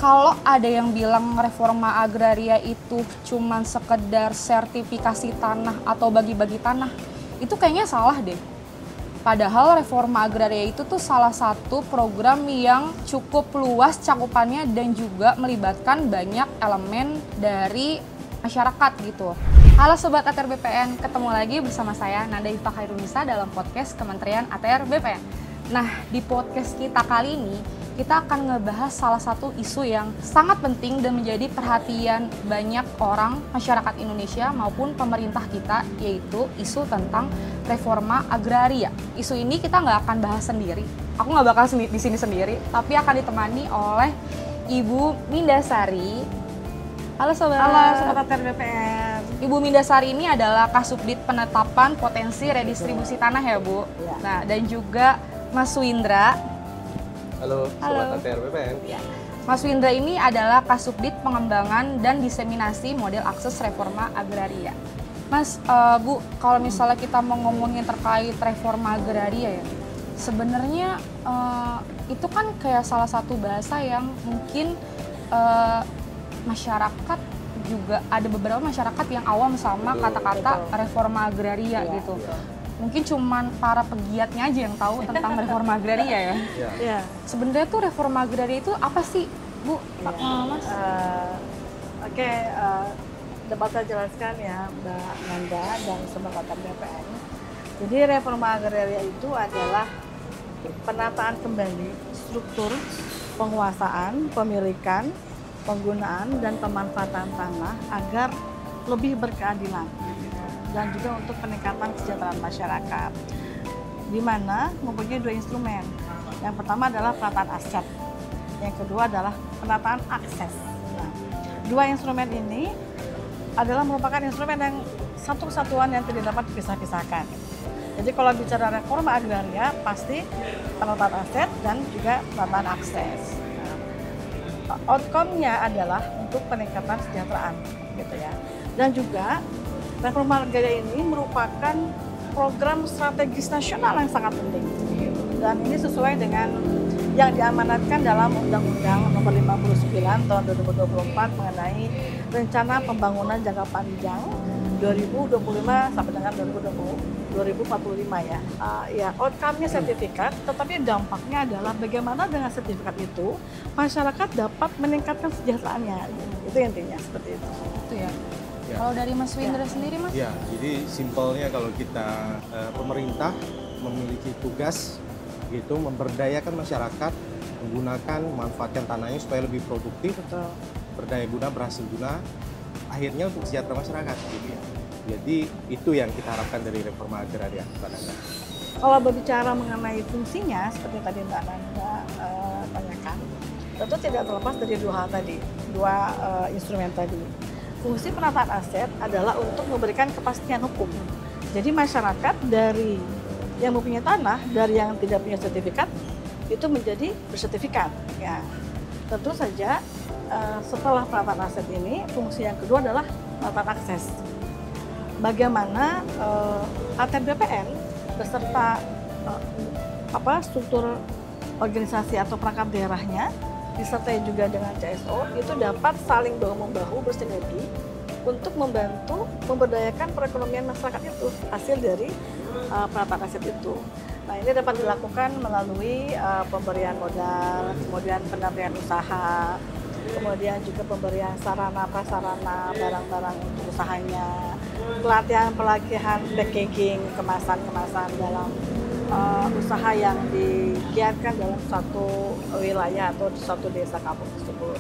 kalau ada yang bilang reforma agraria itu cuman sekedar sertifikasi tanah atau bagi-bagi tanah, itu kayaknya salah deh. Padahal reforma agraria itu tuh salah satu program yang cukup luas cakupannya dan juga melibatkan banyak elemen dari masyarakat gitu. Halo Sobat ATR BPN, ketemu lagi bersama saya Nanda Ifa Khairunisa dalam podcast Kementerian ATR BPN. Nah, di podcast kita kali ini, kita akan ngebahas salah satu isu yang sangat penting dan menjadi perhatian banyak orang masyarakat Indonesia maupun pemerintah kita, yaitu isu tentang reforma agraria. Isu ini kita nggak akan bahas sendiri, aku nggak bakal di sini sendiri, tapi akan ditemani oleh Ibu Mindasari. Halo Sobat. Halo Sobat ATR BPN. Ibu Mindasari ini adalah Kasubdit Penetapan Potensi Redistribusi Tanah ya Bu. Ya. Nah, dan juga Mas Windra. Halo, Sobat ATR BPN. Ya. Mas Windra ini adalah Kasubdit Pengembangan dan Diseminasi Model Akses Reforma Agraria. Mas, Bu, kalau misalnya kita mau ngomongin terkait reforma agraria ya, sebenarnya itu kan kayak salah satu bahasa yang mungkin masyarakat juga, ada beberapa masyarakat yang awam sama kata-kata reforma agraria gitu. Mungkin cuman para pegiatnya aja yang tahu tentang reforma agraria ya. Ya. Sebenarnya tuh reforma agraria itu apa sih, Bu? Mas? Oke, dapat saya jelaskan ya Mbak Nanda dan Sobat ATR BPN. Jadi reforma agraria itu adalah penataan kembali struktur penguasaan, pemilikan, penggunaan dan pemanfaatan tanah agar lebih berkeadilan dan juga untuk peningkatan kesejahteraan masyarakat, di mana mempunyai dua instrumen. Yang pertama adalah penataan aset, yang kedua adalah penataan akses. Nah, dua instrumen ini adalah merupakan instrumen yang satu kesatuan yang tidak dapat dipisah-pisahkan. Jadi kalau bicara reforma agraria pasti penataan aset dan juga penataan akses. Outcome-nya adalah untuk peningkatan kesejahteraan, gitu ya. Dan juga reforma agraria ini merupakan program strategis nasional yang sangat penting. Dan ini sesuai dengan yang diamanatkan dalam Undang-Undang Nomor 59 Tahun 2024 mengenai Rencana Pembangunan Jangka Panjang 2025 sampai dengan 2045 ya. Ya, outcome-nya sertifikat, tetapi dampaknya adalah bagaimana dengan sertifikat itu masyarakat dapat meningkatkan kesejahteraannya. Itu intinya seperti itu. Itu ya. Kalau dari Mas Windra sendiri, Mas? Ya, jadi simpelnya kalau kita pemerintah memiliki tugas gitu memberdayakan masyarakat, menggunakan manfaatkan tanahnya supaya lebih produktif, berdaya guna, berhasil guna, akhirnya untuk sejahtera masyarakat gitu ya. Jadi itu yang kita harapkan dari reforma agraria. Kalau berbicara mengenai fungsinya, seperti tadi Mbak Nanda tanyakan, tentu tidak terlepas dari dua hal tadi, dua instrumen tadi. Fungsi penataan aset adalah untuk memberikan kepastian hukum. Jadi masyarakat dari yang mempunyai tanah, dari yang tidak punya sertifikat, itu menjadi bersertifikat. Ya, tentu saja setelah penataan aset ini, fungsi yang kedua adalah penataan akses. Bagaimana ATR BPN beserta struktur organisasi atau perangkat daerahnya disertai juga dengan CSO itu dapat saling bahu-membahu bersinergi untuk membantu memberdayakan perekonomian masyarakat itu hasil dari penataan aset itu. Nah, ini dapat dilakukan melalui pemberian modal, kemudian pendampingan usaha, kemudian juga pemberian sarana prasarana barang-barang untuk usahanya, pelatihan packaging, kemasan-kemasan dalam usaha yang digiatkan dalam satu wilayah atau satu desa kampung tersebut.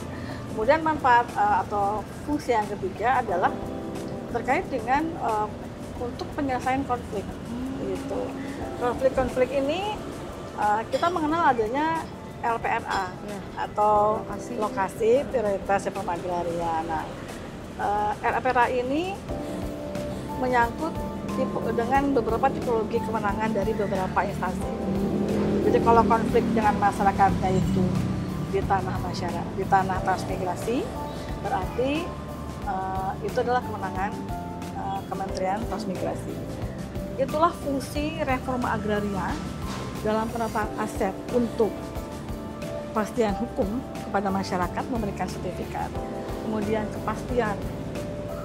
Kemudian manfaat atau fungsi yang ketiga adalah terkait dengan untuk penyelesaian konflik. Gitu. Konflik-konflik ini kita mengenal adanya LPRA atau lokasi prioritas reforma agraria. Nah, LPRA ini menyangkut dengan beberapa tipologi kewenangan dari beberapa instansi. Jadi kalau konflik dengan masyarakatnya itu di tanah masyarakat, di tanah transmigrasi, berarti itu adalah kewenangan Kementerian Transmigrasi. Itulah fungsi reforma agraria dalam penataan aset untuk kepastian hukum kepada masyarakat memberikan sertifikat, kemudian kepastian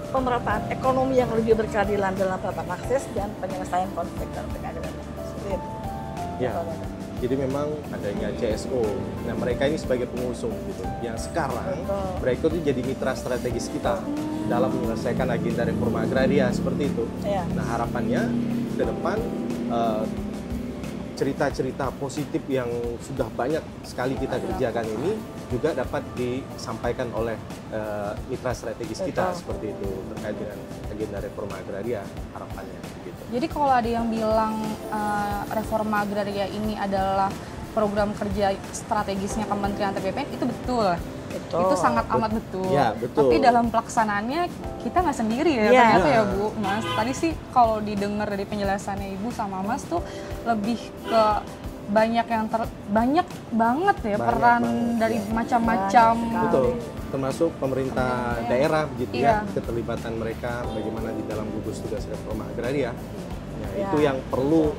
pemerataan ekonomi yang lebih berkeadilan dalam penerapan akses dan penyelesaian konflik dalam pengadilan. Seperti itu. Ya. Jadi memang adanya CSO, nah mereka ini sebagai pengusung gitu, yang sekarang mereka itu jadi mitra strategis kita dalam menyelesaikan agenda reforma agraria seperti itu. Ya. Nah harapannya ke depan cerita-cerita positif yang sudah banyak sekali kita kerjakan ini juga dapat disampaikan oleh mitra strategis kita seperti itu terkait dengan agenda reforma agraria harapannya. Gitu. Jadi kalau ada yang bilang reforma agraria ini adalah program kerja strategisnya Kementerian BPN, itu betul. Itu sangat amat betul. Ya, betul. Tapi dalam pelaksanaannya kita nggak sendiri ya, ternyata ya Bu. Mas, tadi sih kalau didengar dari penjelasannya Ibu sama Mas tuh lebih ke banyak banget ya peran dari macam-macam. Betul. Termasuk pemerintah daerah gitu ya, keterlibatan mereka bagaimana di dalam gugus tugas reforma agraria. Ya, itu yang perlu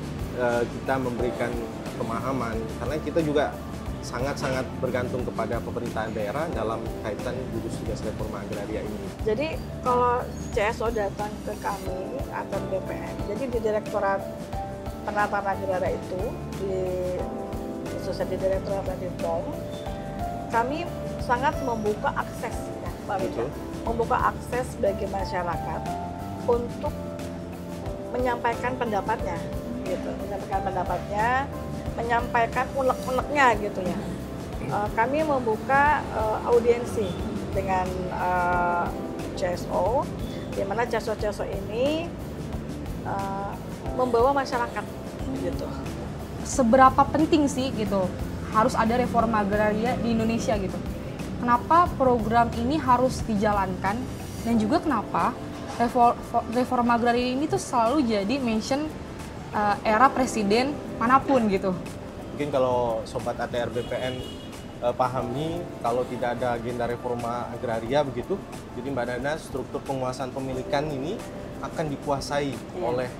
kita memberikan pemahaman karena kita juga sangat-sangat bergantung kepada pemerintahan daerah dalam kaitan gugus tugas reforma agraria ini. Jadi kalau CSO datang ke kami atau BPN, jadi di Direktorat Penataan Agraria itu, khususnya di Direktorat Ladipom, kami sangat membuka akses, ya, Pak Wida, membuka akses bagi masyarakat untuk menyampaikan pendapatnya, gitu, menyampaikan unek-uneknya gitu ya. Kami membuka audiensi dengan CSO, di mana CSO ini membawa masyarakat gitu. Seberapa penting sih gitu harus ada reforma agraria di Indonesia gitu? Kenapa program ini harus dijalankan dan juga kenapa reforma agraria ini tuh selalu jadi mention era presiden manapun gitu? Mungkin kalau Sobat ATR BPN pahami kalau tidak ada agenda reforma agraria begitu, jadi Mbak Nana struktur penguasaan pemilikan ini akan dikuasai oleh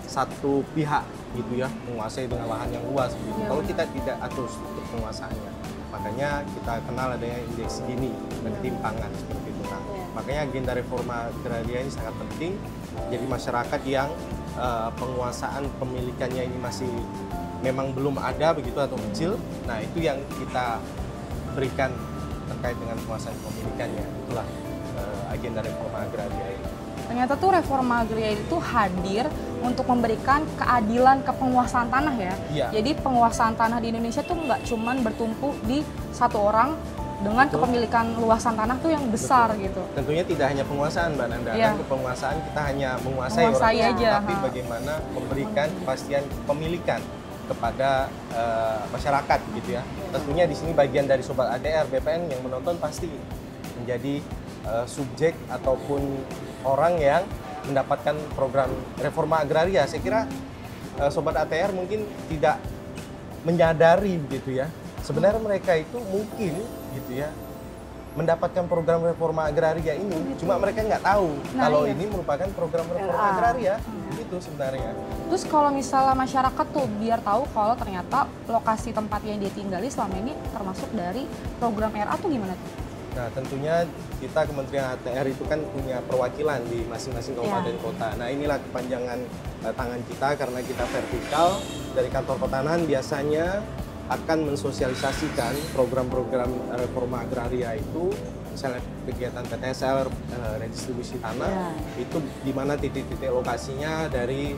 satu pihak gitu ya, menguasai dengan lahan yang luas begitu. Kalau kita tidak atur struktur penguasaannya, makanya kita kenal adanya indeks Gini dan ketimpangan seperti itu. Nah, makanya agenda reforma agraria ini sangat penting. Jadi masyarakat yang penguasaan pemilikannya ini masih memang belum ada begitu atau kecil, nah itu yang kita berikan terkait dengan penguasaan pemilikannya. Itulah agenda reforma agraria ini. Ternyata tuh reforma agraria itu hadir untuk memberikan keadilan ke penguasaan tanah ya. Jadi penguasaan tanah di Indonesia tuh nggak cuman bertumpu di satu orang dengan kepemilikan luasan tanah tuh yang besar gitu. Tentunya tidak hanya penguasaan Mbak Nanda, kan penguasaan kita hanya menguasai orang aja, tapi bagaimana memberikan kepastian kepemilikan kepada masyarakat gitu ya. Tentunya di sini bagian dari Sobat ADR BPN yang menonton pasti menjadi subjek ataupun orang yang mendapatkan program reforma agraria. Saya kira Sobat ATR mungkin tidak menyadari gitu ya. Sebenarnya mereka itu mungkin gitu ya mendapatkan program reforma agraria ini, cuma mereka nggak tahu kalau ini merupakan program reforma agraria itu sebenarnya. Terus kalau misalnya masyarakat tuh biar tahu kalau ternyata lokasi tempat yang dia tinggali selama ini termasuk dari program RA tuh gimana tuh? Nah tentunya kita Kementerian ATR itu kan punya perwakilan di masing-masing kabupaten kota. Nah inilah kepanjangan tangan kita karena kita vertikal dari kantor pertanahan biasanya akan mensosialisasikan program-program reforma agraria itu, misalnya kegiatan PTSL, redistribusi tanah, itu di mana titik-titik lokasinya dari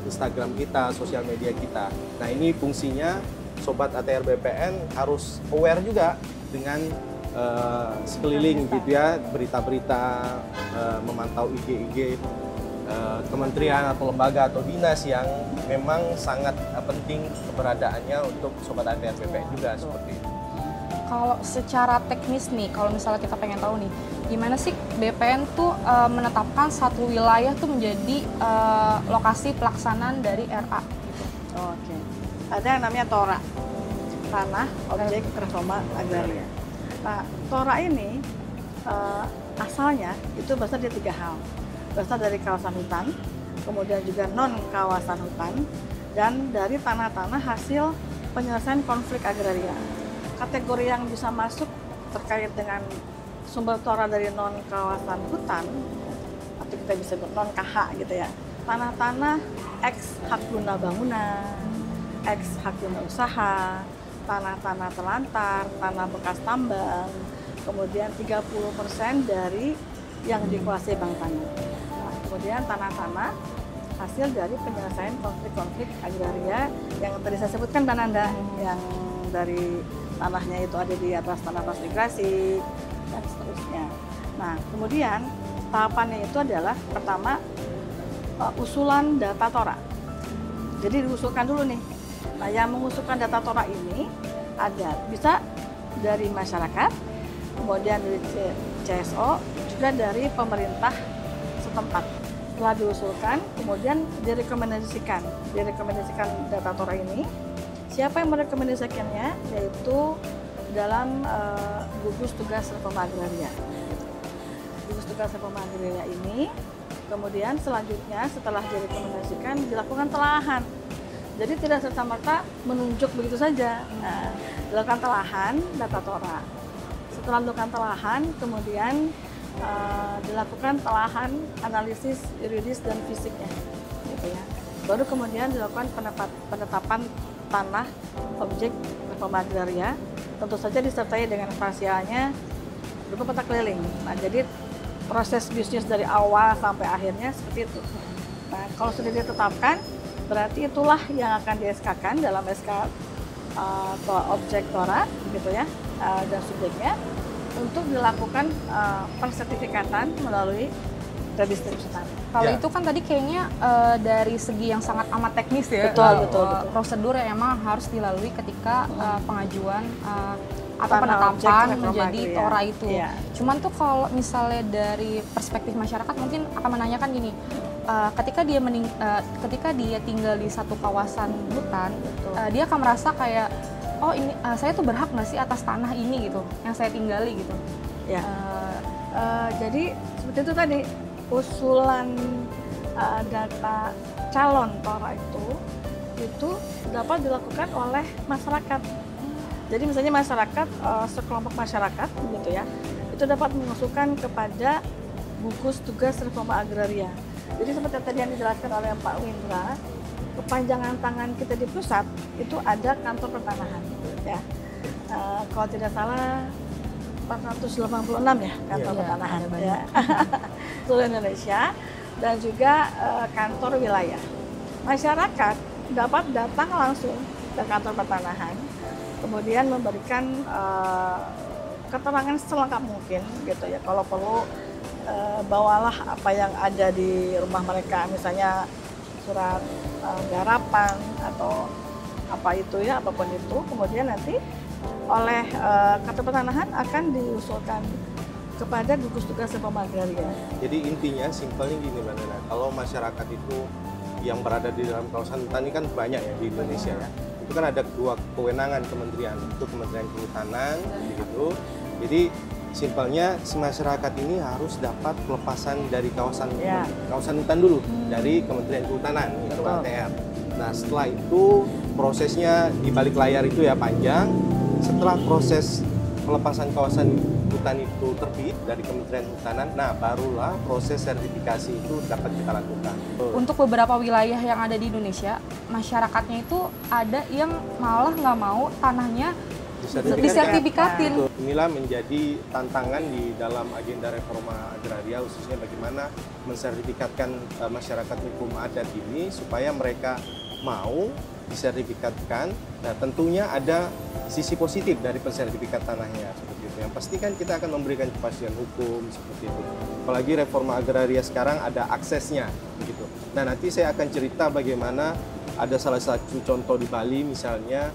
Instagram kita, sosial media kita. Nah ini fungsinya Sobat ATR BPN harus aware juga dengan sekeliling gitu ya, berita-berita, memantau IG-IG kementerian atau lembaga atau dinas yang memang sangat penting keberadaannya untuk Sobat ATR BPN juga seperti itu. Kalau secara teknis nih, kalau misalnya kita pengen tahu nih, gimana sih BPN tuh menetapkan satu wilayah tuh menjadi lokasi pelaksanaan dari RA gitu? Oke. Ada yang namanya TORA, Tanah Objek Reforma Agraria. Nah, TORA ini asalnya itu berasal dari 3 hal. Berasal dari kawasan hutan, kemudian juga non-kawasan hutan, dan dari tanah-tanah hasil penyelesaian konflik agraria. kategori yang bisa masuk terkait dengan sumber tora dari non kawasan hutan, atau kita bisa sebut non KH gitu ya, tanah-tanah ex hak guna bangunan, ex hak guna usaha, tanah-tanah telantar, tanah bekas tambang, kemudian 30% dari yang dikuasai bank tanah. Nah, kemudian tanah-tanah hasil dari penyelesaian konflik-konflik agraria yang tadi saya sebutkan Mbak Nanda, yang dari tanahnya itu ada di atas tanah transmigrasi dan seterusnya. Nah, kemudian tahapannya itu adalah pertama usulan data tora. Jadi diusulkan dulu nih. Nah, yang mengusulkan data tora ini ada bisa dari masyarakat, kemudian dari CSO, juga dari pemerintah setempat. Setelah diusulkan, kemudian direkomendasikan data tora ini. Siapa yang merekomendasikannya? Yaitu dalam gugus tugas reforma agraria. Gugus tugas reforma agraria ini, kemudian selanjutnya setelah direkomendasikan dilakukan telahan. Jadi tidak serta-merta menunjuk begitu saja. Nah, dilakukan telahan data tora. Setelah dilakukan telahan, kemudian dilakukan telahan analisis yuridis dan fisiknya, gitu ya. Baru kemudian dilakukan penetapan tanah objek reforma agraria, tentu saja disertai dengan spasialnya berupa peta keliling. Nah, jadi proses bisnis dari awal sampai akhirnya seperti itu. Nah, kalau sudah ditetapkan, berarti itulah yang akan di-SK-kan dalam SK objek tora, gitu ya, dan subjeknya untuk dilakukan pensertifikatan melalui redistribusi tanah. Kalau itu kan tadi kayaknya dari segi yang sangat amat teknis ya. Betul. Prosedur yang emang harus dilalui ketika pengajuan atau Tanah objek penetapan reforma menjadi agraria. tora itu. Iya. Cuman tuh kalau misalnya dari perspektif masyarakat mungkin akan menanyakan gini, ketika dia tinggal di satu kawasan hutan, dia akan merasa kayak, oh ini saya tuh berhak nggak sih atas tanah ini gitu, yang saya tinggali gitu. Ya. Jadi seperti itu tadi, usulan data calon tora itu dapat dilakukan oleh masyarakat. Jadi misalnya masyarakat, sekelompok masyarakat gitu ya, itu dapat mengusulkan kepada gugus tugas reforma agraria. Jadi seperti tadi yang dijelaskan oleh Pak Windra, kepanjangan tangan kita di pusat itu ada kantor pertanahan, ya. Kalau tidak salah 486 ya kantor pertanahan ya. Seluruh Indonesia, dan juga kantor wilayah. Masyarakat dapat datang langsung ke kantor pertanahan, kemudian memberikan keterangan selengkap mungkin gitu ya. Kalau perlu bawalah apa yang ada di rumah mereka, misalnya surat garapan atau apa itu ya, apapun itu, kemudian nanti oleh kantor pertanahan akan diusulkan kepada gugus tugas reforma agraria. Jadi intinya simpelnya gini Mbak Nana, kalau masyarakat itu yang berada di dalam kawasan hutan ini kan banyak ya di Indonesia ya. Itu kan ada dua kewenangan kementerian, itu Kementerian Kehutanan begitu. Jadi simpelnya si masyarakat ini harus dapat pelepasan dari kawasan hutan dulu dari Kementerian Kehutanan atau KTR. Nah, setelah itu prosesnya di balik layar itu ya panjang. Setelah proses pelepasan kawasan hutan itu terbit dari Kementerian Kehutanan, nah barulah proses sertifikasi itu dapat kita lakukan. Untuk beberapa wilayah yang ada di Indonesia, masyarakatnya itu ada yang malah nggak mau tanahnya disertifikatin. Inilah menjadi tantangan di dalam agenda reforma agraria, khususnya bagaimana mensertifikatkan masyarakat hukum adat ini supaya mereka mau disertifikatkan. Nah, tentunya ada sisi positif dari pensertifikat tanahnya seperti itu. Yang pasti kan kita akan memberikan kepastian hukum seperti itu. Apalagi reforma agraria sekarang ada aksesnya begitu. Nah, nanti saya akan cerita bagaimana ada salah satu contoh di Bali misalnya,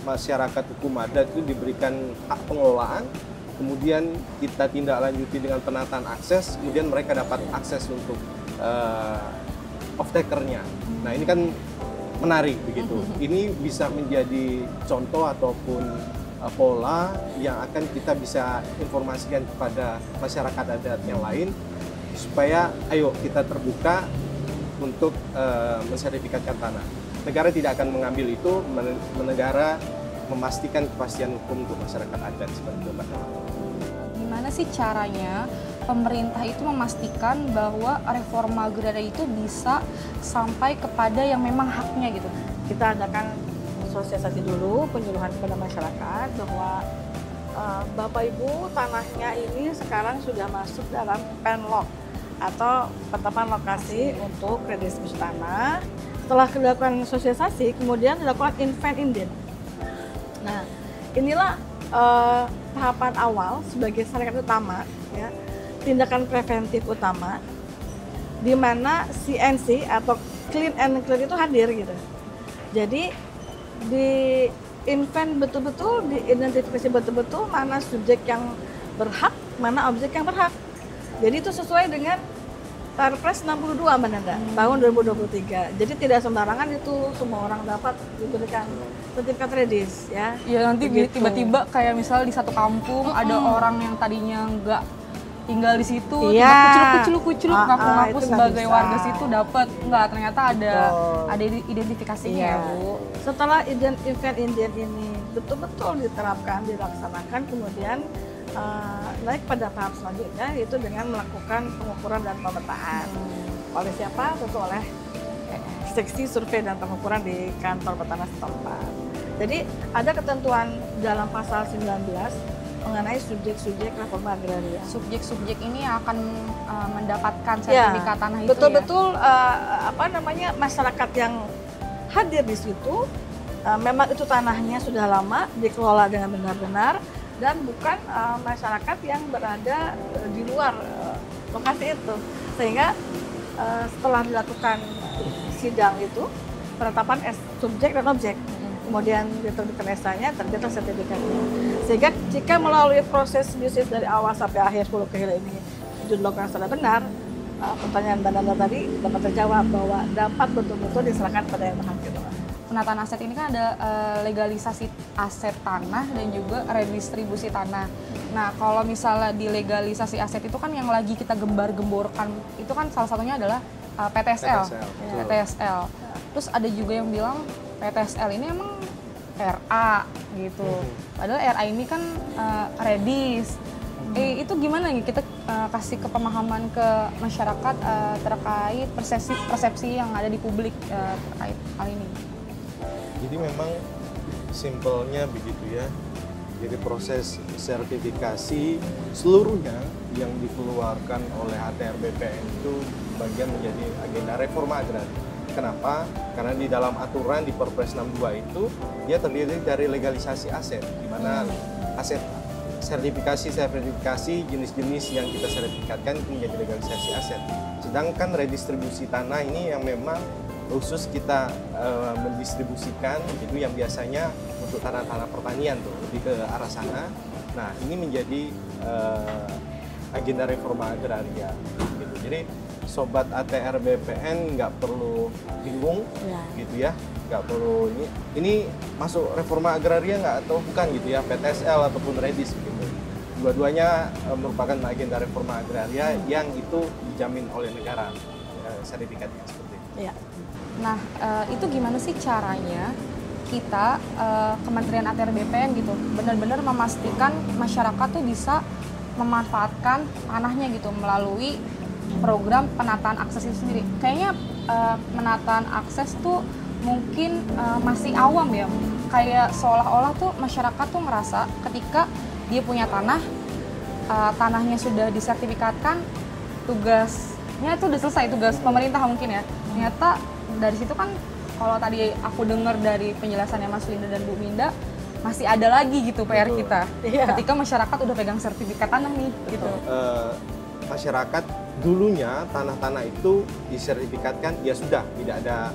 masyarakat hukum adat itu diberikan hak pengelolaan, kemudian kita tindak lanjuti dengan penataan akses, kemudian mereka dapat akses untuk off-takernya. Nah, ini kan menarik begitu. Ini bisa menjadi contoh ataupun pola yang akan kita bisa informasikan kepada masyarakat adat yang lain supaya ayo kita terbuka untuk mensertifikatkan tanah. Negara tidak akan mengambil itu, negara memastikan kepastian hukum untuk masyarakat adat seperti itu, Mbak. Gimana sih caranya pemerintah itu memastikan bahwa reforma agraria itu bisa sampai kepada yang memang haknya gitu? Kita adakan sosialisasi dulu, penyuluhan kepada masyarakat bahwa Bapak Ibu, tanahnya ini sekarang sudah masuk dalam penlok atau penetapan lokasi untuk redistribusi tanah. Setelah dilakukan sosialisasi, kemudian dilakukan invent-inden. Nah, inilah tahapan awal sebagai saringan utama, ya, tindakan preventif utama, di mana CNC atau clean and clear itu hadir gitu. Jadi di invent betul-betul, diidentifikasi betul-betul mana subjek yang berhak, mana objek yang berhak. Jadi itu sesuai dengan Perpres 62 Mbak Nanda, tahun 2023. Jadi tidak sembarangan itu semua orang dapat diberikan sertifikat redis, ya. Ya nanti Begitu. tiba-tiba kayak misal di satu kampung ada orang yang tadinya nggak tinggal di situ, Iya. kuculuk ngaku-ngaku itu nggak sebagai bisa. warga situ dapat, nggak, ternyata ada Betul. identifikasinya Iya. ya Bu. Setelah invent-inden ini betul-betul diterapkan, dilaksanakan, kemudian naik pada tahap selanjutnya, yaitu dengan melakukan pengukuran dan pemetaan. Oleh siapa? Tentu oleh seksi survei dan pengukuran di kantor Bapanas setempat. Jadi ada ketentuan dalam pasal 19 mengenai subjek-subjek reforma agraria. Subjek-subjek ini akan mendapatkan Ya, sertifikat tanah itu betul-betul masyarakat yang hadir di situ memang itu tanahnya sudah lama dikelola dengan benar-benar dan bukan masyarakat yang berada di luar lokasi itu, sehingga setelah dilakukan sidang itu penetapan subjek dan objek, kemudian diterbitkan SK-nya, terbitlah sertifikatnya. Sehingga jika melalui proses bisnis dari awal sampai akhir hulu ke hilir ini itu dilakukan secara benar, pertanyaan Mbak Nanda tadi dapat terjawab bahwa dapat betul-betul diserahkan pada yang berhak gitu. Penataan aset ini kan ada legalisasi aset tanah dan juga redistribusi tanah. Nah, kalau misalnya di legalisasi aset itu kan yang lagi kita gembar-gemborkan itu kan salah satunya adalah PTSL. PTSL. Terus ada juga yang bilang PTSL ini emang RA gitu. Padahal RA ini kan redis. Itu gimana nih kita kasih kepemahaman ke masyarakat terkait persepsi yang ada di publik terkait hal ini? Jadi memang simpelnya begitu ya. Jadi proses sertifikasi seluruhnya yang dikeluarkan oleh ATR BPN itu bagian menjadi agenda reforma agraria. Kenapa? Karena di dalam aturan di Perpres 62 itu dia terdiri dari legalisasi aset, di mana aset sertifikasi jenis-jenis yang kita sertifikatkan itu menjadi legalisasi aset. Sedangkan redistribusi tanah ini yang memang khusus kita mendistribusikan itu yang biasanya untuk tanah-tanah pertanian tuh lebih ke arah sana. Nah ini menjadi agenda reforma agraria gitu. Jadi sobat ATR BPN nggak perlu bingung gitu ya, nggak perlu ini masuk reforma agraria nggak atau bukan gitu ya, PTSL ataupun redis gitu. Dua-duanya merupakan agenda reforma agraria yang itu dijamin oleh negara sertifikatnya seperti itu. Iya. Nah, itu gimana sih caranya kita Kementerian ATR BPN gitu benar-benar memastikan masyarakat tuh bisa memanfaatkan tanahnya gitu melalui program penataan akses itu sendiri. Kayaknya penataan akses tuh mungkin masih awam ya. Kayak seolah-olah tuh masyarakat tuh ngerasa ketika dia punya tanah, tanahnya sudah disertifikatkan, tugasnya itu udah selesai, tugas pemerintah mungkin ya. Ternyata dari situ kan kalau tadi aku dengar dari penjelasannya Mas Linda dan Bu Minda, masih ada lagi gitu PR kita. Ketika masyarakat udah pegang sertifikat tanah nih gitu. Masyarakat dulunya tanah-tanah itu disertifikatkan ya sudah tidak ada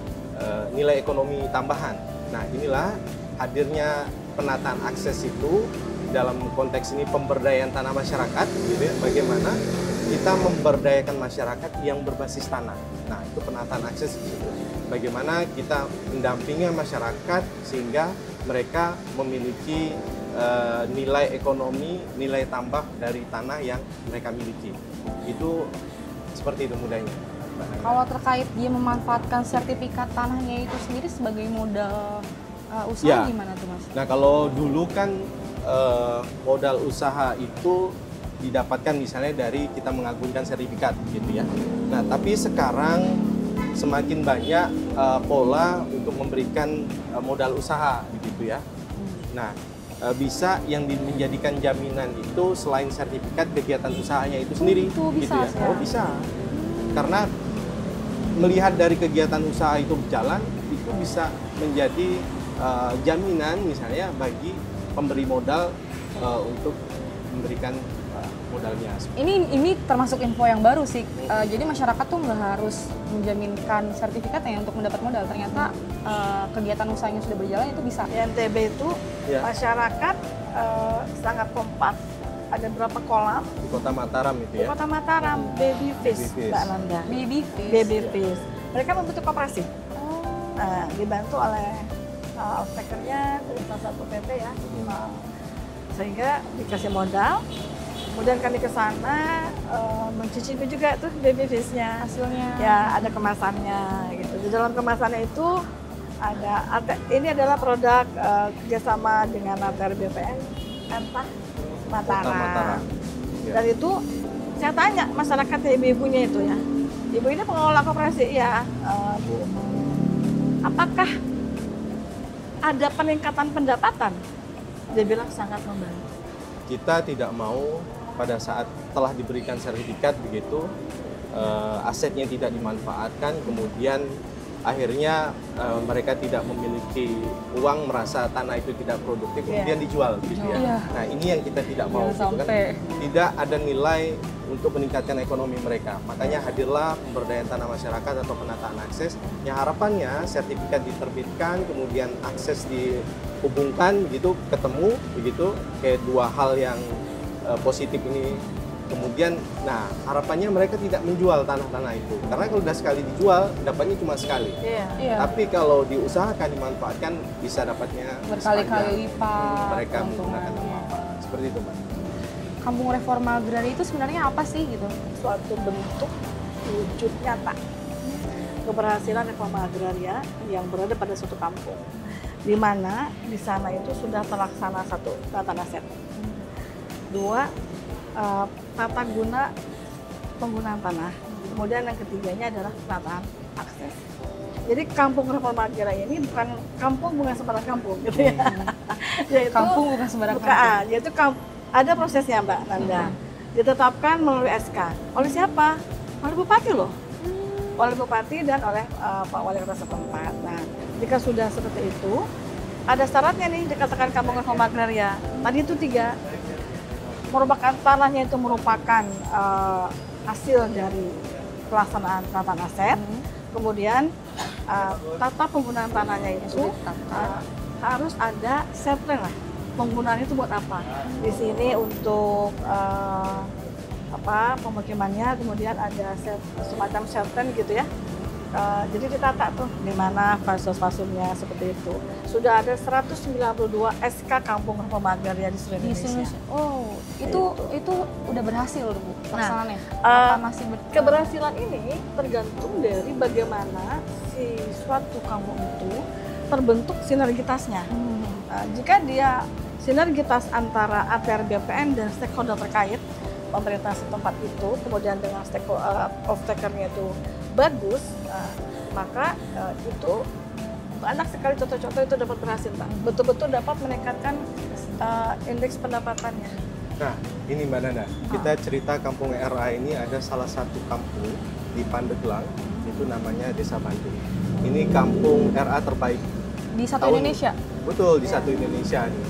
nilai ekonomi tambahan. Nah inilah hadirnya penataan akses itu dalam konteks ini pemberdayaan tanah masyarakat gitu ya, bagaimana kita memberdayakan masyarakat yang berbasis tanah. Nah itu penataan akses gitu. Bagaimana kita mendampingi masyarakat sehingga mereka memiliki nilai ekonomi, nilai tambah dari tanah yang mereka miliki. Itu seperti itu mudahnya. Kalau terkait dia memanfaatkan sertifikat tanahnya itu sendiri sebagai modal Usaha Ya. gimana tuh Mas? Nah, kalau dulu kan modal usaha itu didapatkan misalnya dari kita mengagungkan sertifikat gitu ya. Nah, tapi sekarang semakin banyak pola untuk memberikan modal usaha gitu ya. Nah, bisa yang menjadikan jaminan itu selain sertifikat kegiatan usahanya itu sendiri itu bisa gitu ya. sekarang. Oh, bisa. Karena melihat dari kegiatan usaha itu berjalan, itu bisa menjadi jaminan misalnya bagi pemberi modal untuk memberikan modalnya. Ini termasuk info yang baru sih. Jadi masyarakat tuh nggak harus menjaminkan sertifikatnya untuk mendapat modal. Ternyata kegiatan usahanya sudah berjalan itu bisa. Di NTB itu Ya. masyarakat sangat kompak. Ada berapa kolam Di Kota Mataram itu di ya. Kota Mataram, baby fish, Baby fish. Mbak Nanda. Baby fish. Baby fish. Mereka membentuk koperasi. Oh. Dibantu oleh off-takernya dari salah satu PT ya. Sehingga dikasih modal. Kemudian kami ke sana mencicipi juga tuh baby fish-nya. Hasilnya. Ya, ada kemasannya gitu. Di dalam kemasannya itu ada ini adalah produk kerjasama dengan ATR BPN Entah Kota Mataram. Mataram. Ya. Dan itu saya tanya masyarakatnya ibu-ibunya itu ya. Ibu ini pengelola koperasi ya, Bu. Apakah ada peningkatan pendapatan? Dia bilang sangat membantu. Kita tidak mau pada saat telah diberikan sertifikat begitu asetnya tidak dimanfaatkan, kemudian akhirnya mereka tidak memiliki uang, merasa tanah itu tidak produktif, kemudian dijual gitu ya. Iya. Nah, ini yang kita tidak mau Jangan gitu kan. sampai. Tidak ada nilai untuk meningkatkan ekonomi mereka. Makanya hadirlah pemberdayaan tanah masyarakat atau penataan akses yang harapannya sertifikat diterbitkan, kemudian akses dihubungkan begitu, ketemu begitu, kayak dua hal yang positif ini. Kemudian, nah harapannya mereka tidak menjual tanah-tanah itu, karena kalau sudah sekali dijual dapatnya cuma sekali. Iya. Iya. Tapi kalau diusahakan dimanfaatkan bisa dapatnya Berkali-kali sepanjang lipat mereka menggunakan keuntungannya. apa seperti itu, Mbak. Kampung Reforma Agraria itu sebenarnya apa sih gitu? Suatu bentuk wujud nyata keberhasilan reforma agraria yang berada pada suatu kampung, di mana di sana itu sudah terlaksana satu penataan aset, dua tata guna penggunaan tanah, kemudian yang ketiganya adalah penataan akses. Jadi kampung reforma agraria ini bukan sembarang kampung gitu ya. Yaitu Kampung bukan sembarang bukan, kampung. yaitu ada prosesnya Mbak Nanda. Ditetapkan melalui SK. Oleh siapa? Oleh Bupati loh. Oleh Bupati dan oleh Pak Wali Kota setempat. Nah, jika sudah seperti itu, ada syaratnya nih dikatakan kampung reforma agraria. Tadi itu 3. Merupakan tanahnya itu merupakan hasil dari pelaksanaan penataan aset. Kemudian tata penggunaan tanahnya itu harus ada setting lah. Penggunaan itu buat apa? Di sini untuk pemukimannya, kemudian ada semacam shelter gitu ya. Jadi ditata tuh di mana fase-fasenya seperti itu. Sudah ada 192 SK Kampung Reforma Agraria di seluruh Di Indonesia. sini, oh itu udah berhasil loh Bu pelaksanaannya. Nah, Apa masih Keberhasilan ini tergantung dari bagaimana si suatu kampung itu terbentuk sinergitasnya. Jika dia sinergitas antara ATR BPN dan stakeholder terkait, pemerintah setempat itu, kemudian dengan off-takernya itu bagus, maka itu banyak sekali contoh-contoh itu dapat berhasil, Pak. Betul-betul dapat meningkatkan indeks pendapatannya. Nah, ini Mbak Nanda, kita cerita Kampung RA ini ada salah satu kampung di Pandeglang, itu namanya Desa Bandung. Ini kampung RA terbaik. di satu Indonesia? Betul, di satu Indonesia nih.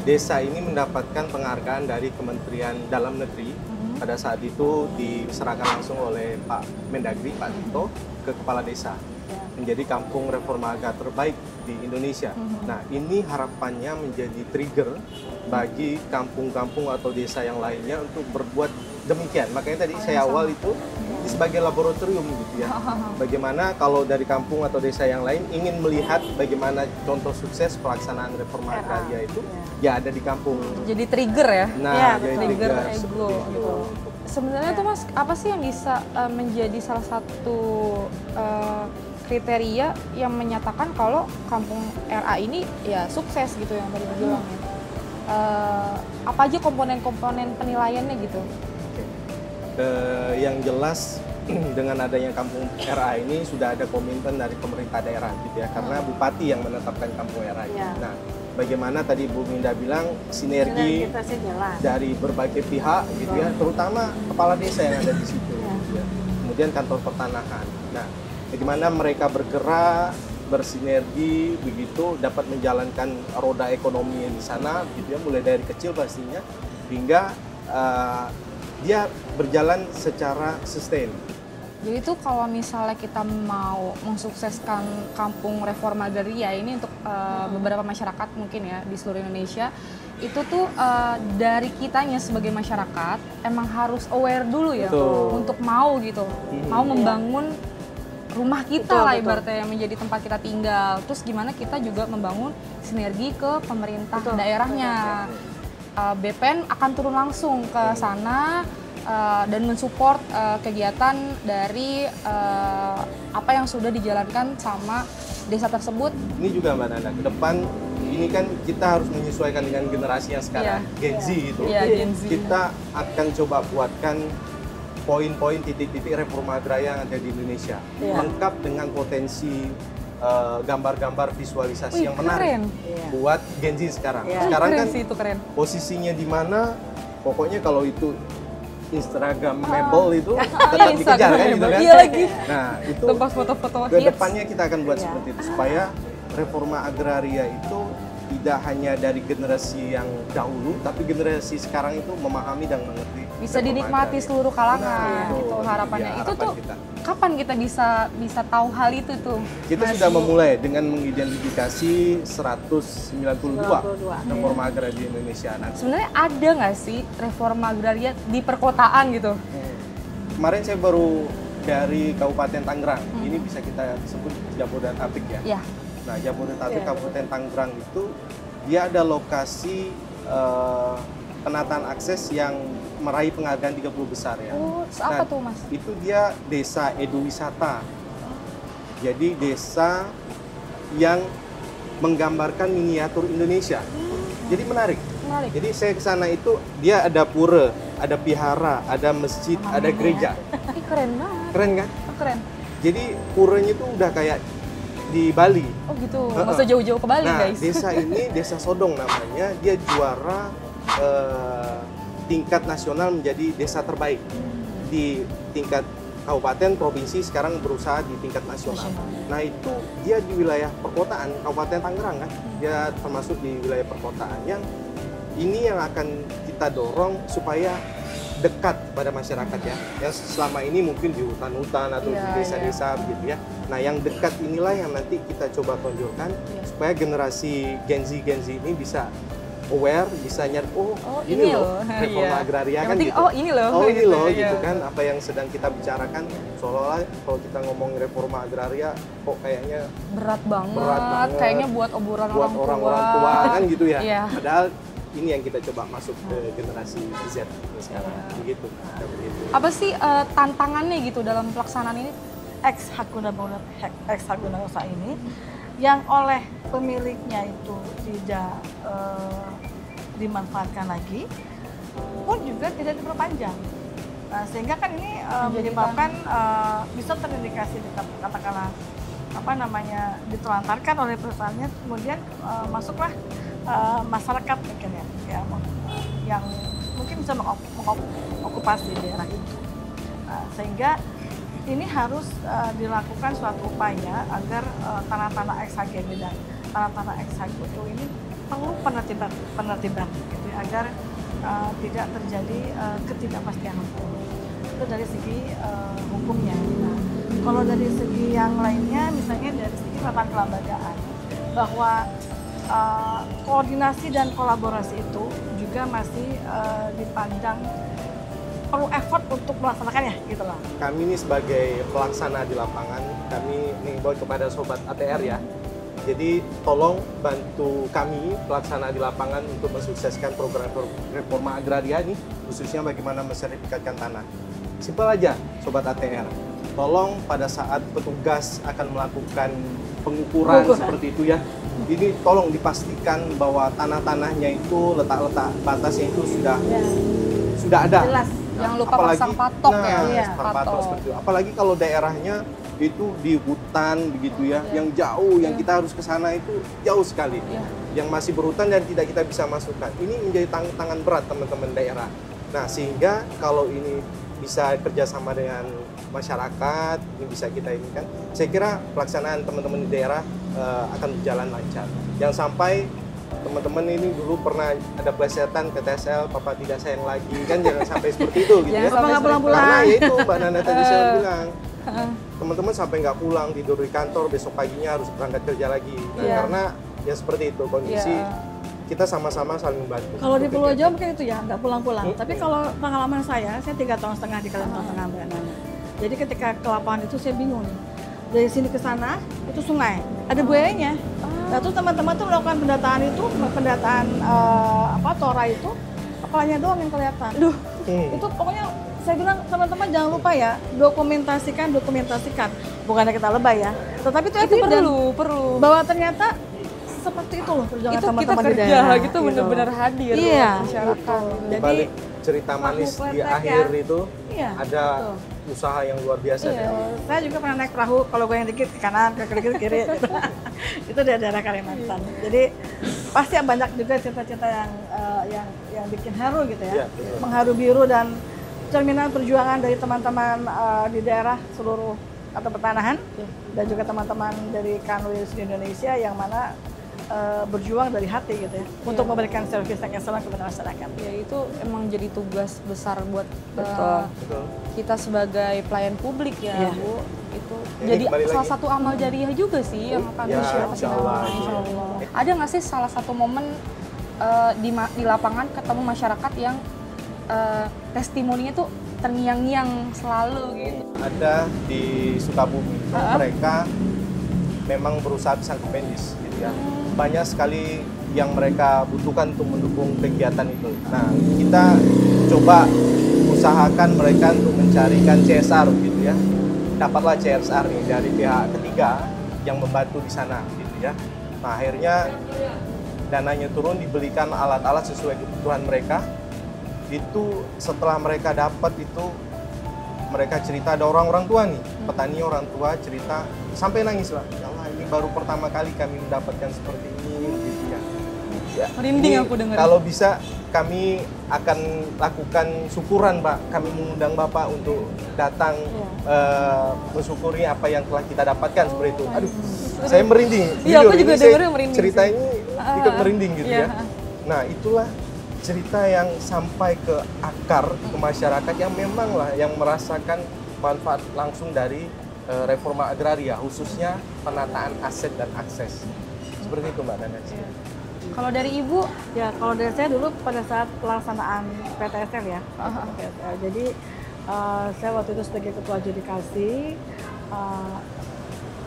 Desa ini mendapatkan penghargaan dari Kementerian Dalam Negeri. Pada saat itu diserahkan langsung oleh Pak Mendagri, Pak Tito, ke Kepala Desa. Menjadi kampung reforma agraria terbaik di Indonesia. Nah, ini harapannya menjadi trigger bagi kampung-kampung atau desa yang lainnya untuk berbuat demikian. Makanya tadi saya awal itu ini sebagai laboratorium gitu ya. Bagaimana kalau dari kampung atau desa yang lain ingin melihat bagaimana contoh sukses pelaksanaan reforma agraria itu ya ada di kampung. Jadi trigger ya? Nah, Ya, jadi trigger trigger ego seperti itu. gitu. Sebenarnya tuh Mas, apa sih yang bisa menjadi salah satu kriteria yang menyatakan kalau kampung RA ini ya sukses gitu yang tadi bilang ya. Apa aja komponen-komponen penilaiannya gitu? Oke. Yang jelas dengan adanya kampung RA ini sudah ada komitmen dari pemerintah daerah gitu ya, karena bupati yang menetapkan kampung RA ini. Ya. Nah, bagaimana tadi Bu Minda bilang sinergi kita sih jelas. dari berbagai pihak gitu ya, terutama kepala desa yang ada di situ gitu ya. Kemudian kantor pertanahan. Nah, bagaimana mereka bergerak bersinergi begitu dapat menjalankan roda ekonomi di sana gitu ya, mulai dari kecil pastinya hingga dia berjalan secara sustain. Jadi itu kalau misalnya kita mau mensukseskan kampung reforma agraria ini untuk beberapa masyarakat mungkin ya di seluruh Indonesia, itu tuh dari kitanya sebagai masyarakat emang harus aware dulu ya. Betul. Untuk mau gitu, mau membangun rumah kita Betul, lah betul. ibaratnya yang menjadi tempat kita tinggal. Terus gimana kita juga membangun sinergi ke pemerintah Betul, daerahnya. BPN akan turun langsung ke sana dan mensupport kegiatan dari apa yang sudah dijalankan sama desa tersebut. Ini juga Mbak Nana, ke depan ini kan kita harus menyesuaikan dengan generasi yang sekarang, Gen Z gitu. Iya, Gen Z. Kita akan coba buatkan poin-poin titik-titik reforma agraria yang ada di Indonesia, Iya. lengkap dengan potensi gambar-gambar visualisasi yang menarik Keren. Iya. buat Gen Z sekarang. Iya. Sekarang Keren kan sih itu keren. posisinya di mana, pokoknya kalau itu Instagramable itu tetap Iya, dikejar kan gitu kan. Iya lagi. Nah, itu Tempat foto-foto ke hits. depannya kita akan buat Iya. seperti itu supaya reforma agraria itu tidak hanya dari generasi yang dahulu, tapi generasi sekarang itu memahami dan mengerti. Bisa reforma dinikmati agraria. seluruh kalangan Nah, gitu itu harapannya. dia Itu harapan tuh kita. kapan kita bisa tahu hal itu tuh? Kita Mas sudah Bu? memulai dengan mengidentifikasi 192 92, reforma agraria di Indonesia. Nah, Sebenarnya ada nggak sih reforma agraria di perkotaan gitu? kemarin saya baru dari Kabupaten Tangerang. Ini bisa kita sebut Jabodetabek ya. Ya, Nah, Jabodetabek Iya. Kabupaten Tangerang itu dia ada lokasi penataan akses yang meraih penghargaan 30 besar ya. oh apa Nah, tuh Mas? Itu dia desa eduwisata. Jadi desa yang menggambarkan miniatur Indonesia. Jadi menarik. Menarik. Jadi saya ke sana itu dia ada pura, ada vihara, ada masjid, ada gereja. Ih, keren banget. Keren kan? Oh, keren. Jadi puranya itu udah kayak di Bali. Oh gitu. Nggak usah jauh-jauh ke Bali Nah, guys. desa ini, Desa Sodong namanya, dia juara tingkat nasional menjadi desa terbaik di tingkat kabupaten, provinsi, sekarang berusaha di tingkat nasional. Nah, itu dia di wilayah perkotaan, Kabupaten Tangerang kan, dia termasuk di wilayah perkotaan yang ini yang akan kita dorong supaya dekat pada masyarakat ya. Yang selama ini mungkin di hutan-hutan atau di Iya, desa-desa begitu ya. Nah, yang dekat inilah yang nanti kita coba tonjolkan Iya. supaya generasi Gen Z ini bisa aware, bisa nyari, oh, Oh, ini ini loh loh. reforma Iya. agraria Yang kan penting, gitu. oh, ini loh. Oh, ini Gitu, loh iya. gitu kan, apa yang sedang kita bicarakan seolah-olah kalau kita ngomong reforma agraria kok kayaknya Berat banget. Berat banget. Kayaknya buat obrolan buat orang-orang tua kan gitu ya. Iya. Padahal ini yang kita coba masuk ke generasi Z gitu sekarang. Begitu. Begitu. Apa sih tantangannya gitu dalam pelaksanaan ini? Ex hak guna usaha ini yang oleh pemiliknya itu tidak dimanfaatkan lagi pun juga tidak diperpanjang. Nah, sehingga kan ini menyebabkan bisa terindikasi katakanlah apa namanya ditelantarkan oleh perusahaannya, kemudian masuklah masyarakat mungkin ya yang mungkin bisa mengokupasi daerah itu. Sehingga ini harus dilakukan suatu upaya agar tanah-tanah ex-HGB dan tanah-tanah ex-HGB ini perlu penertiban gitu, ya, agar tidak terjadi ketidakpastian hukum. Itu dari segi hukumnya. Nah, kalau dari segi yang lainnya, misalnya dari segi tata kelembagaan, bahwa koordinasi dan kolaborasi itu juga masih dipandang perlu effort untuk melaksanakannya gitu loh. Kami ini sebagai pelaksana di lapangan, kami mengimbau kepada sobat ATR ya. Jadi tolong bantu kami pelaksana di lapangan untuk mensukseskan program reforma agraria ini, khususnya bagaimana mensertifikatkan tanah. Simpel aja sobat ATR. tolong pada saat petugas akan melakukan pengukuran seperti itu ya, ini tolong dipastikan bahwa tanah-tanahnya itu letak-letak batasnya itu sudah ada. Jelas. Jangan lupa pasang patok ya. Iya, pasang patok seperti itu. Apalagi kalau daerahnya itu di hutan begitu ya, yang jauh, yang kita harus ke sana itu jauh sekali. Yang masih berhutan dan tidak kita bisa masukkan. Ini menjadi tantangan berat teman-teman daerah. Nah, sehingga kalau ini bisa kerjasama dengan masyarakat, ini bisa kita ini kan, saya kira pelaksanaan teman-teman di daerah akan berjalan lancar. Jangan sampai teman-teman ini dulu pernah ada plesetan ke TSL, papa tidak sayang lagi, kan jangan sampai seperti itu gitu ya. Sampai nggak pulang-pulang. Karena ya itu Mbak Nana tadi saya bilang, teman-teman sampai nggak pulang, tidur di kantor, besok paginya harus berangkat kerja lagi. Nah, karena ya seperti itu kondisi, kita sama-sama saling membantu. Kalau di Pulau Jawa mungkin itu ya, nggak pulang-pulang. Tapi kalau pengalaman saya 3,5 tahun di Kalimantan Tengah, Mbak Nana. Jadi ketika ke lapangan itu saya bingung nih. Dari sini ke sana itu sungai, ada buayanya. Nah, terus teman-teman tuh melakukan pendataan tora itu, kepalanya doang yang kelihatan. Itu pokoknya saya bilang teman-teman jangan lupa ya, dokumentasikan. Bukannya kita lebay ya, tetapi itu perlu. Bahwa ternyata seperti itu loh perjuangan Itu kita teman-teman di kerja daerah. gitu benar-benar hadir masyarakat. Di balik cerita manis di akhir itu ada usaha yang luar biasa. Saya juga pernah naik perahu, kalau gue yang dikit ke kanan, ke kiri. Itu di daerah Kalimantan. Jadi pasti banyak juga cerita-cerita yang bikin haru gitu ya. Mengharu biru dan cerminan perjuangan dari teman-teman di daerah seluruh atau pertanahan dan juga teman-teman dari Kanwil di Indonesia yang mana berjuang dari hati gitu ya untuk memberikan servis yang excellent kepada masyarakat. Ya itu emang jadi tugas besar buat kita sebagai pelayan publik ya, Bu. Itu jadi salah satu amal jariah juga sih yang akan Insya Allah. Ada nggak sih salah satu momen di lapangan ketemu masyarakat yang testimoninya tuh terngiang-ngiang selalu gitu? Ada di Sukabumi, mereka memang berusaha pisang kependis gitu ya. Banyak sekali yang mereka butuhkan untuk mendukung kegiatan itu. Nah, kita coba usahakan mereka untuk mencarikan CSR gitu ya. Dapatlah CSR nih dari pihak ketiga yang membantu di sana gitu ya. Nah, akhirnya dananya turun, dibelikan alat-alat sesuai kebutuhan mereka. Itu setelah mereka dapat itu, mereka cerita, ada orang-orang tua nih, petani orang tua cerita sampai nangis lah. Ya Allah, ini baru pertama kali kami mendapatkan seperti ini gitu ya. Merinding aku dengar. Kalau bisa kami akan lakukan syukuran, Pak. Kami mengundang Bapak untuk datang mensyukuri apa yang telah kita dapatkan seperti itu. Aduh, saya merinding. Iya, aku juga dengarnya merinding. Cerita ini ikut merinding gitu ya. Nah, itulah cerita yang sampai ke akar, ke masyarakat yang memang lah yang merasakan manfaat langsung dari reforma agraria, khususnya penataan aset dan akses. Seperti itu Mbak Nana. Kalau dari Ibu? Ya, kalau dari saya dulu pada saat pelaksanaan PTSL ya. PTSL. Jadi saya waktu itu sebagai ketua adjudikasi,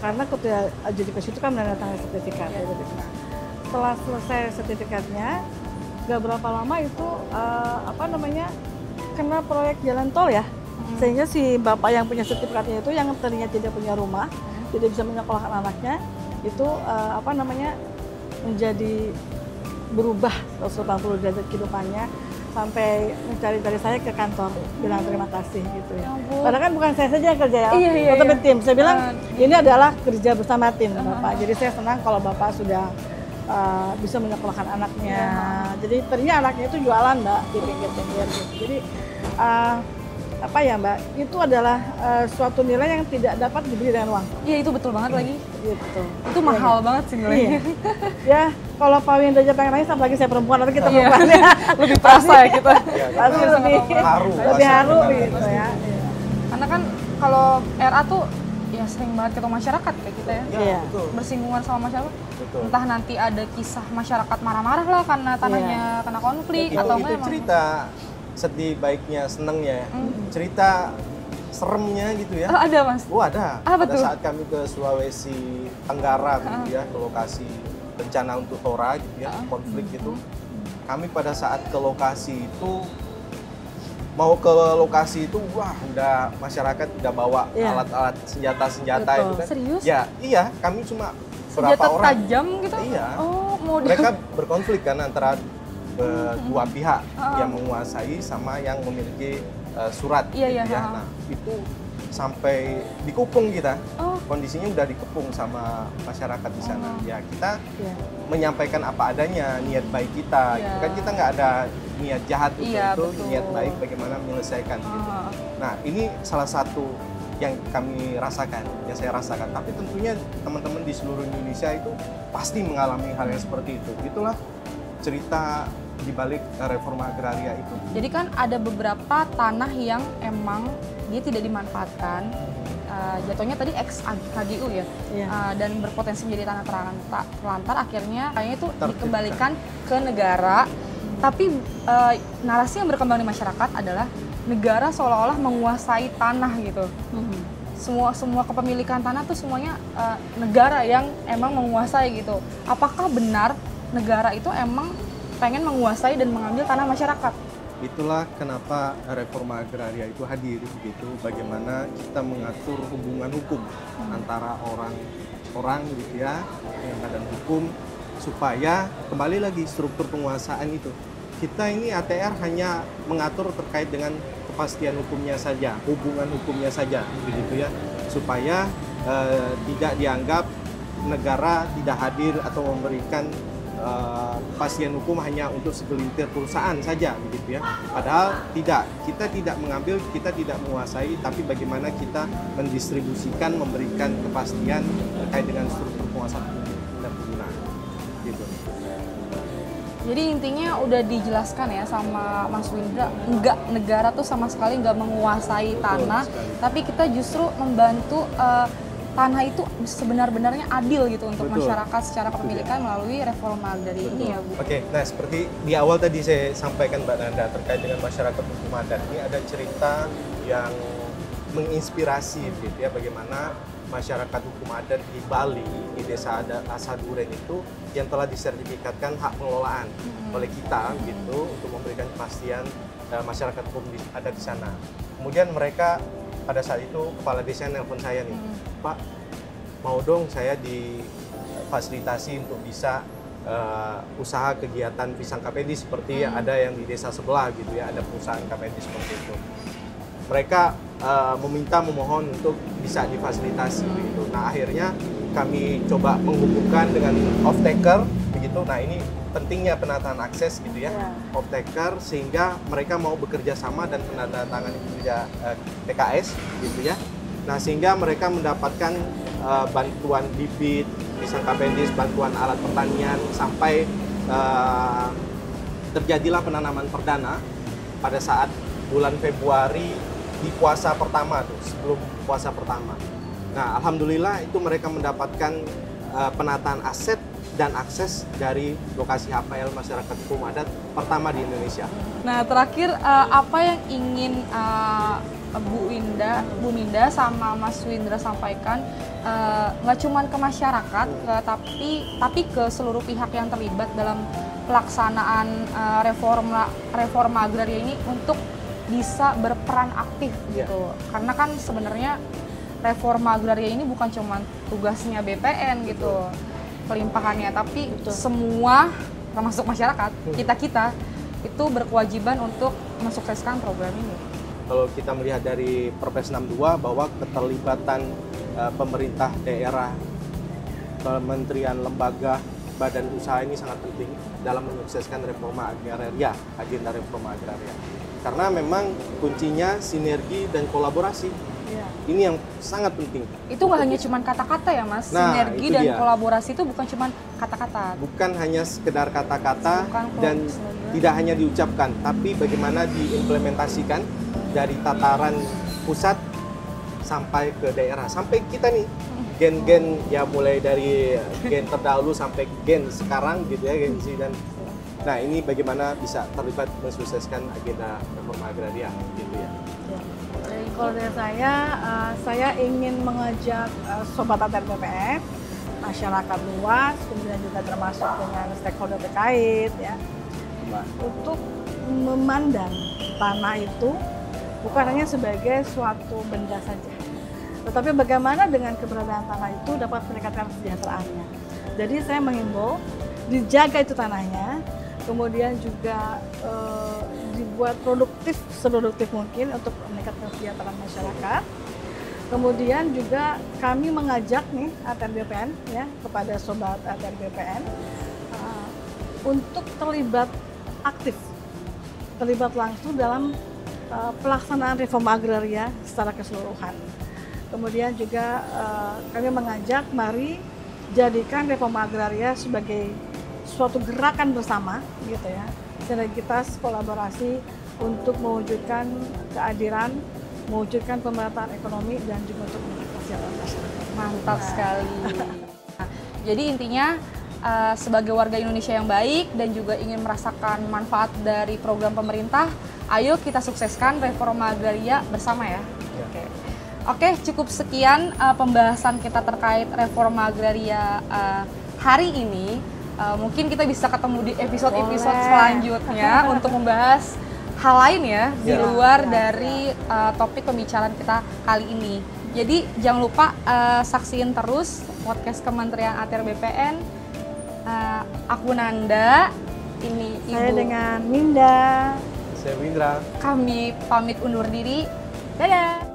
karena ketua adjudikasi itu kan menandatangani sertifikat. Nah, setelah selesai sertifikatnya, gak berapa lama itu kena proyek jalan tol ya, sehingga si bapak yang punya sertifikatnya itu yang tadinya tidak punya rumah, tidak bisa menyekolahkan anaknya, itu menjadi berubah 180 derajat kehidupannya, sampai mencari dari saya ke kantor bilang terima kasih gitu ya. Padahal kan bukan saya saja yang kerja ya, tetapi tim. Saya bilang ini adalah kerja bersama tim Bapak. Jadi saya senang kalau Bapak sudah bisa menyekolahkan anaknya. Jadi tadinya anaknya itu jualan Mbak di pinggir-pinggir gitu. Jadi Mbak, itu adalah suatu nilai yang tidak dapat dibeli dengan uang. Iya, itu betul banget lagi. Gitu. Itu mahal banget sih nilainya. Ya, kalau Pak Winda aja pengen nangis, apalagi saya perempuan, tapi kita perempuan ya. Lebih perasa ya kita. Pasti lebih haru gitu ya. Karena kan kalau RA tuh ya sering banget ketemu masyarakat kayak kita ya. Iya. Bersinggungan sama masyarakat. Entah nanti ada kisah masyarakat marah-marah lah karena tanahnya kena konflik atau itu enggak. Cerita sedih, baiknya, senengnya, cerita seremnya gitu ya. Ada Mas? Oh ada. Pada saat kami ke Sulawesi Tenggara gitu ya, ke lokasi bencana untuk Tora gitu ya, konflik gitu. Kami pada saat ke lokasi itu mau ke lokasi itu, wah udah masyarakat udah bawa Iya. alat-alat senjata-senjata Betul. itu kan. Serius? Ya, iya, kami cuma Senjata berapa orang. tajam gitu? Iya. Oh, model. Mereka berkonflik kan antara dua pihak Ah. yang menguasai sama yang memiliki surat. Iya, gitu iya, ya. ah. Nah, itu sampai dikepung kita. Oh, Kondisinya udah dikepung sama masyarakat di sana. Oh. Ya, kita Iya. menyampaikan apa adanya, niat baik kita. Iya. Gitu kan kita nggak ada niat jahat untuk Iya, itu, betul. niat baik bagaimana menyelesaikan. Gitu. ah. Nah, ini salah satu yang kami rasakan, yang saya rasakan. Tapi tentunya teman-teman di seluruh Indonesia itu pasti mengalami hal yang seperti itu. Itulah cerita di balik reforma agraria itu. Jadi kan ada beberapa tanah yang emang dia tidak dimanfaatkan. Jatuhnya tadi ex KGU ya, Iya. dan berpotensi menjadi tanah terlantar. Akhirnya kayaknya itu Tertibkan. dikembalikan ke negara. Tapi narasi yang berkembang di masyarakat adalah negara seolah-olah menguasai tanah gitu. Semua kepemilikan tanah tuh semuanya negara yang emang menguasai gitu. Apakah benar negara itu emang pengen menguasai dan mengambil tanah masyarakat? Itulah kenapa reforma agraria itu hadir gitu. Bagaimana kita mengatur hubungan hukum antara orang gitu ya dengan badan hukum supaya kembali lagi struktur penguasaan itu. Kita ini ATR hanya mengatur terkait dengan kepastian hukumnya saja, hubungan hukumnya saja, begitu ya, supaya tidak dianggap negara tidak hadir atau memberikan kepastian hukum hanya untuk segelintir perusahaan saja, begitu ya. Padahal tidak, kita tidak mengambil, kita tidak menguasai, tapi bagaimana kita mendistribusikan, memberikan kepastian terkait dengan struktur penguasaan dan penggunaan, gitu. Jadi intinya udah dijelaskan ya sama Mas Windra, enggak, negara tuh sama sekali nggak menguasai tanah, sekali. tapi kita justru membantu tanah itu sebenar-benarnya adil gitu untuk Betul. masyarakat secara kepemilikan melalui reforma agraria ini ya Bu. Oke, nah seperti di awal tadi saya sampaikan Mbak Nanda terkait dengan masyarakat hukum adat, ini ada cerita yang menginspirasi gitu ya, bagaimana masyarakat hukum adat di Bali, di desa Asaduren itu yang telah disertifikatkan hak pengelolaan oleh kita gitu untuk memberikan kepastian masyarakat hukum adat di sana. Kemudian mereka pada saat itu kepala desa nelpon saya nih, Pak, mau dong saya difasilitasi untuk bisa usaha kegiatan pisang kapendi seperti ada yang di desa sebelah gitu ya, ada perusahaan kapendi seperti itu. Mereka memohon untuk bisa difasilitasi begitu. Nah, akhirnya kami coba menghubungkan dengan off-taker begitu. Nah, ini pentingnya penataan akses gitu ya, off-taker, sehingga mereka mau bekerja sama dan penandatangan PKS gitu ya. Nah, sehingga mereka mendapatkan bantuan bibit, pisang kapendis, bantuan alat pertanian, sampai terjadilah penanaman perdana pada saat bulan Februari di puasa pertama tuh, sebelum puasa pertama. Nah, alhamdulillah itu mereka mendapatkan penataan aset dan akses dari lokasi HPL masyarakat hukum adat pertama di Indonesia. Nah terakhir apa yang ingin Bu Minda sama Mas Windra sampaikan nggak cuma ke masyarakat tapi ke seluruh pihak yang terlibat dalam pelaksanaan reforma agraria ini untuk bisa berperan aktif gitu. Karena kan sebenarnya reforma agraria ini bukan cuma tugasnya BPN gitu, pelimpahannya, tapi semua termasuk masyarakat, kita itu berkewajiban untuk mensukseskan program ini. Kalau kita melihat dari Perpres 62 bahwa keterlibatan pemerintah daerah, kementerian, lembaga, badan usaha ini sangat penting dalam menyukseskan reforma agraria, agenda reforma agraria. Karena memang kuncinya sinergi dan kolaborasi. Ini yang sangat penting. Itu nggak hanya cuma kata-kata ya Mas, Nah, sinergi itu dan dia. kolaborasi itu bukan cuma kata-kata. Bukan hanya sekedar kata-kata dan slogan. tidak hanya diucapkan, tapi bagaimana diimplementasikan dari tataran pusat sampai ke daerah, sampai kita nih gen-gen ya, mulai dari gen terdahulu sampai gen sekarang gitu ya, gen Z. Dan nah, ini bagaimana bisa terlibat mensukseskan agenda reforma agraria gitu ya. Jadi kalau dari saya ingin mengajak Sobat ATR BPN, masyarakat luas, kemudian juga termasuk dengan stakeholder terkait ya, untuk memandang tanah itu bukan hanya sebagai suatu benda saja, tetapi bagaimana dengan keberadaan tanah itu dapat meningkatkan kesejahteraannya. Jadi saya menghimbau dijaga itu tanahnya, kemudian juga dibuat seproduktif mungkin untuk meningkatkan kesejahteraan masyarakat. Kemudian juga kami mengajak nih ATR BPN ya, kepada sobat ATR BPN untuk terlibat langsung dalam pelaksanaan reforma agraria secara keseluruhan. Kemudian juga kami mengajak mari jadikan reforma agraria sebagai suatu gerakan bersama gitu ya, sinergitas kolaborasi untuk mewujudkan keadilan, mewujudkan pemerataan ekonomi dan juga untuk meningkatkan kesejahteraan masyarakat. Mantap sekali. Nah, jadi intinya sebagai warga Indonesia yang baik dan juga ingin merasakan manfaat dari program pemerintah, ayo kita sukseskan reforma agraria bersama ya. Ya. Oke, cukup sekian pembahasan kita terkait reforma agraria hari ini. Mungkin kita bisa ketemu di episode-episode selanjutnya untuk membahas hal lain ya di luar dari topik pembicaraan kita kali ini. Jadi jangan lupa saksiin terus podcast Kementerian ATR BPN. Aku Nanda, ini Ibu. Saya dengan Minda. Saya Windra. Kami pamit undur diri. Dadah.